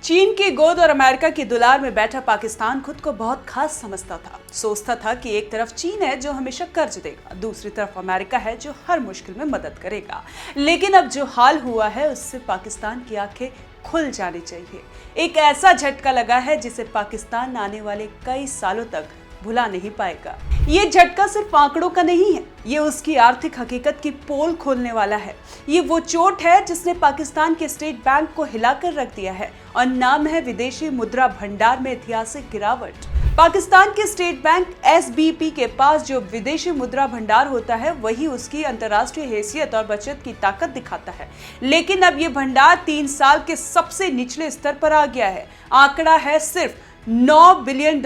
चीन की गोद और अमेरिका की दुलार में बैठा पाकिस्तान खुद को बहुत खास समझता था। सोचता था कि एक तरफ चीन है जो हमेशा कर्ज देगा, दूसरी तरफ अमेरिका है जो हर मुश्किल में मदद करेगा। लेकिन अब जो हाल हुआ है उससे पाकिस्तान की आंखें खुल जानी चाहिए। एक ऐसा झटका लगा है जिसे पाकिस्तान आने वाले कई सालों तक भुला नहीं पाएगा। ये झटका सिर्फ आंकड़ों का नहीं है, ये उसकी आर्थिक हकीकत की पोल खोलने वाला है। ये वो चोट है जिसने पाकिस्तान के स्टेट बैंक को हिलाकर रख दिया है और नाम है विदेशी मुद्रा भंडार में ऐतिहासिक गिरावट। पाकिस्तान के स्टेट बैंक SBP के पास जो विदेशी मुद्रा भंडार होता है वही उसकी अंतर्राष्ट्रीय हैसियत और बचत की ताकत दिखाता है। लेकिन अब ये भंडार 3 साल के सबसे निचले स्तर पर आ गया है। आंकड़ा है सिर्फ $9 बिलियन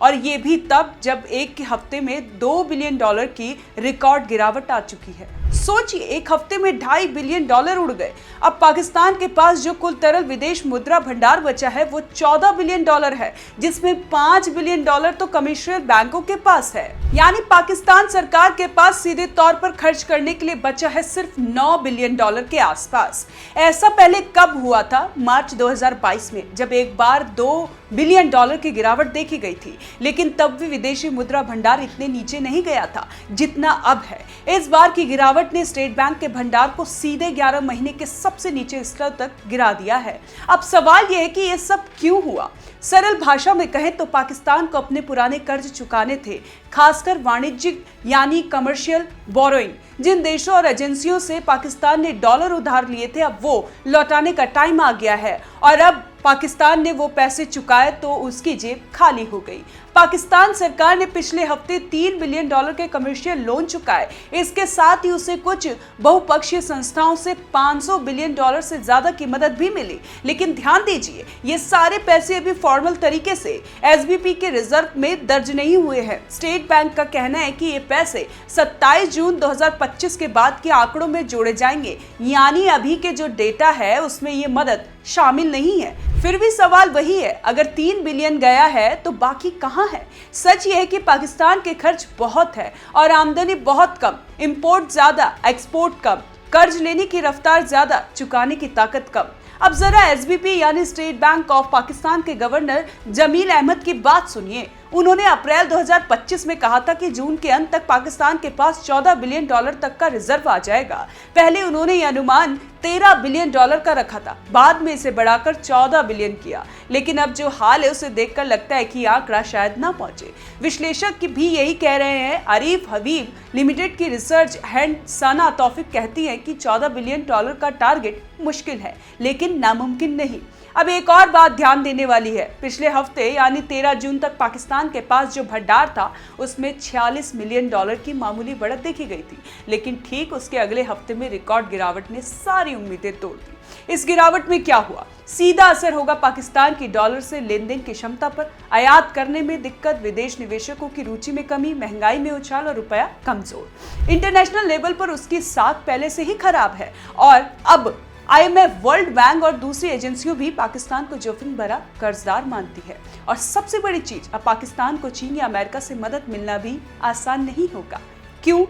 और ये भी तब जब एक हफ्ते में $2 बिलियन की रिकॉर्ड गिरावट आ चुकी है। सोचिए, एक हफ्ते में $2.5 बिलियन उड़ गए। अब पाकिस्तान के पास जो कुल तरल विदेश मुद्रा भंडार बचा है वो $14 बिलियन है, जिसमें $5 बिलियन तो कमर्शियल बैंकों के पास है। यानी पाकिस्तान सरकार के पास सीधे तौर पर खर्च करने के लिए बचा है सिर्फ $9 बिलियन के आसपास। ऐसा पहले कब हुआ था? मार्च 2022 में, जब एक बार $2 बिलियन की गिरावट देखी गई थी। लेकिन तब भी विदेशी मुद्रा भंडार इतने नीचे नहीं गया था जितना अब है। इस बार की गिरावट ने स्टेट बैंक के भंडार को सीधे 11 महीने के सबसे नीचे स्तर तक गिरा दिया है। अब सवाल यह है कि यह सब क्यों हुआ? सरल भाषा में कहें तो पाकिस्तान को अपने पुराने कर्ज चुकाने थे, खासकर वाणिज्यिक यानी कमर्शियल बोरोइंग। जिन देशों और एजेंसियों से पाकिस्तान ने डॉलर उधार लिए थे, अब वो लौटाने का टाइम आ गया है और अब पाकिस्तान ने वो पैसे चुकाए तो उसकी जेब खाली हो गई। पाकिस्तान सरकार ने पिछले हफ्ते $3 बिलियन के कमर्शियल लोन चुकाए। इसके साथ ही उसे कुछ बहुपक्षीय संस्थाओं से $500 बिलियन से ज्यादा की मदद भी मिली। लेकिन ध्यान दीजिए, ये सारे पैसे अभी फॉर्मल तरीके से SBP के रिजर्व में दर्ज नहीं हुए हैं। स्टेट बैंक का कहना है कि ये पैसे 27 जून 2025 के बाद के आंकड़ों में जोड़े जाएंगे, यानी अभी के जो डेटा है उसमें ये मदद शामिल नहीं है। फिर भी सवाल वही है, अगर 3 बिलियन गया है तो बाकी कहां है? सच ये है कि पाकिस्तान के खर्च बहुत है और आमदनी बहुत कम, इंपोर्ट ज्यादा, एक्सपोर्ट कम, कर्ज लेने की रफ्तार ज्यादा, चुकाने की ताकत कम। अब जरा SBP यानी स्टेट बैंक ऑफ पाकिस्तान के गवर्नर जमील अहमद की बात सुनिए। उन्होंने अप्रैल 2025 में कहा था कि जून के अंत तक पाकिस्तान के पास $14 बिलियन तक का रिजर्व आ जाएगा। पहले उन्होंने यह अनुमान $13 बिलियन का रखा था, बाद में इसे बढ़ाकर 14 बिलियन किया। लेकिन अब जो हाल है उसे देखकर लगता है कि आंकड़ा शायद ना पहुंचे। विश्लेषक भी यही कह रहे हैं। आरिफ हबीब लिमिटेड की रिसर्च हेड सना तौफिक कहती है कि $14 बिलियन का टारगेट मुश्किल है लेकिन नामुमकिन नहीं। अब एक और बात ध्यान देने वाली है, पिछले हफ्ते यानी 13 जून तक पाकिस्तान के पास जो भंडार था उसमें $46 मिलियन की मामूली बढ़त देखी गई थी। लेकिन ठीक उसके अगले हफ्ते में रिकॉर्ड गिरावट ने सारी उम्मीदें तोड़ दी। इस गिरावट में क्या हुआ? सीधा असर होगा पाकिस्तान की डॉलर से लेन देन की क्षमता पर, आयात करने में दिक्कत, विदेश निवेशकों की रुचि में कमी, महंगाई में उछाल और रुपया कमजोर। इंटरनेशनल लेवल पर उसकी साख पहले से ही खराब है और अब IMF, वर्ल्ड बैंक और दूसरी एजेंसियों भी पाकिस्तान को जोखिम भरा कर्जदार मानती है। और सबसे बड़ी चीज, अब पाकिस्तान को चीन या अमेरिका से मदद मिलना भी आसान नहीं होगा। क्यों?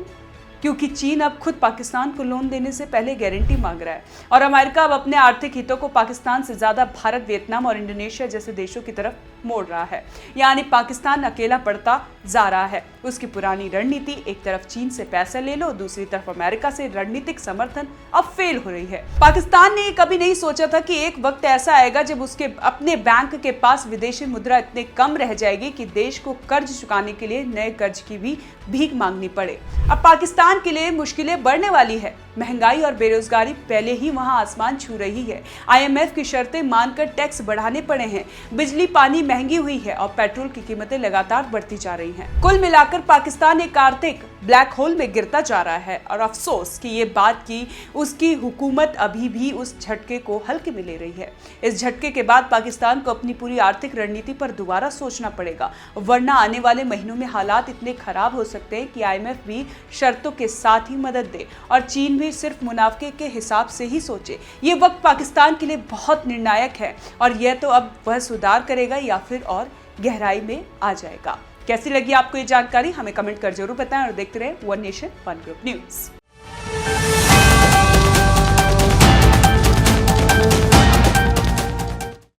क्योंकि चीन अब खुद पाकिस्तान को लोन देने से पहले गारंटी मांग रहा है और अमेरिका अब अपने आर्थिक हितों को पाकिस्तान से ज्यादा भारत, वियतनाम और इंडोनेशिया जैसे देशों की तरफ मोड़ रहा है। यानी पाकिस्तान अकेला पड़ता जा रहा है। उसकी पुरानी रणनीति, एक तरफ चीन से पैसा ले लो, दूसरी तरफ अमेरिका से रणनीतिक समर्थन, अब फेल हो रही है। पाकिस्तान ने कभी नहीं सोचा था कि एक वक्त ऐसा आएगा जब उसके अपने बैंक के पास विदेशी मुद्रा इतने कम रह जाएगी कि देश को कर्ज चुकाने के लिए नए कर्ज की भी भीख मांगनी पड़े। अब पाकिस्तान के लिए मुश्किलें बढ़ने वाली है। महंगाई और बेरोजगारी पहले ही वहां आसमान छू रही है। IMF की शर्तें मानकर टैक्स बढ़ाने पड़े हैं, बिजली पानी महंगी हुई है और पेट्रोल की कीमतें लगातार बढ़ती जा रही हैं। कुल मिलाकर पाकिस्तान एक आर्थिक ब्लैक होल में गिरता जा रहा है और अफसोस कि ये बात की उसकी हुकूमत अभी भी उस झटके को हल्के में ले रही है। इस झटके के बाद पाकिस्तान को अपनी पूरी आर्थिक रणनीति पर दोबारा सोचना पड़ेगा, वरना आने वाले महीनों में हालात इतने खराब हो सकते हैं कि IMF भी शर्तों के साथ ही मदद दे और चीन भी सिर्फ मुनाफे के हिसाब से ही सोचे। ये वक्त पाकिस्तान के लिए बहुत निर्णायक है और यह तो अब वह सुधार करेगा या फिर और गहराई में आ जाएगा। कैसी लगी आपको ये जानकारी? हमें कमेंट कर जरूर बताएं और देखते रहें one nation one group news.